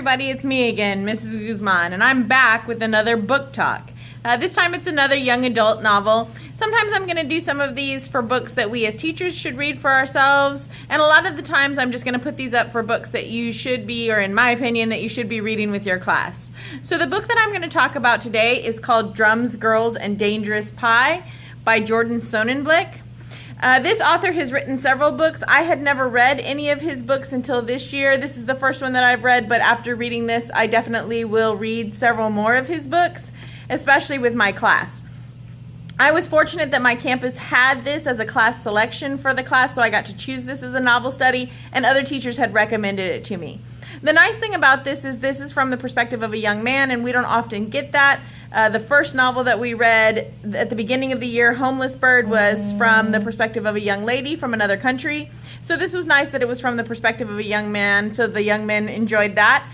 everybody, it's me again, Mrs. Guzman, and I'm back with another book talk. This time it's another young adult novel. Sometimes I'm going to do some of these for books that we as teachers should read for ourselves, and a lot of the times I'm just going to put these up for books that you should be, or in my opinion, that you should be reading with your class. So the book that I'm going to talk about today is called Drums, Girls, and Dangerous Pie by Jordan Sonnenblick. This author has written several books. I had never read any of his books until this year. This is the first one that I've read, but after reading this, I definitely will read several more of his books, especially with my class. I was fortunate that my campus had this as a class selection for the class, so I got to choose this as a novel study, and other teachers had recommended it to me. The nice thing about this is from the perspective of a young man, and we don't often get that. The first novel that we read at the beginning of the year, Homeless Bird, was from the perspective of a young lady from another country. So this was nice that it was from the perspective of a young man, so the young men enjoyed that.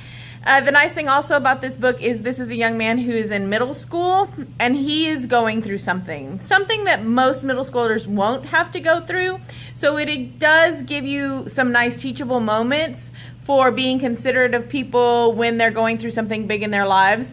The nice thing also about this book is this is a young man who is in middle school, and he is going through something that most middle schoolers won't have to go through. So it does give you some nice teachable moments for being considerate of people when they're going through something big in their lives.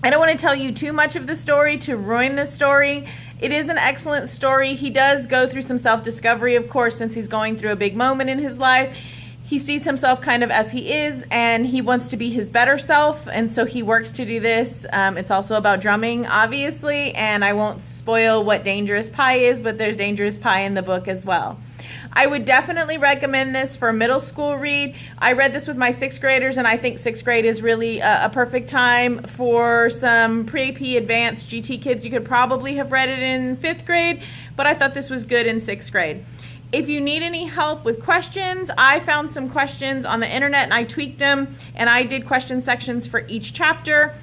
I don't want to tell you too much of the story to ruin the story. It is an excellent story. He does go through some self-discovery, of course, since he's going through a big moment in his life. He sees himself kind of as he is, and he wants to be his better self, and so he works to do this. It's also about drumming, obviously, and I won't spoil what Dangerous Pie is, but there's Dangerous Pie in the book as well. I would definitely recommend this for a middle school read. I read this with my 6th graders, and I think 6th grade is really a perfect time. For some pre-AP advanced GT kids, you could probably have read it in 5th grade, but I thought this was good in 6th grade. If you need any help with questions, I found some questions on the internet and I tweaked them, and I did question sections for each chapter.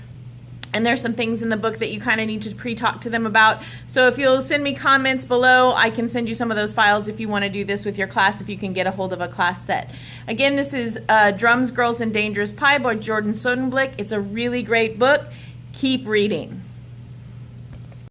And there's some things in the book that you kind of need to pre-talk to them about. So if you'll send me comments below, I can send you some of those files if you want to do this with your class, if you can get a hold of a class set. Again, this is Drums, Girls, and Dangerous Pie by Jordan Sonnenblick. It's a really great book. Keep reading.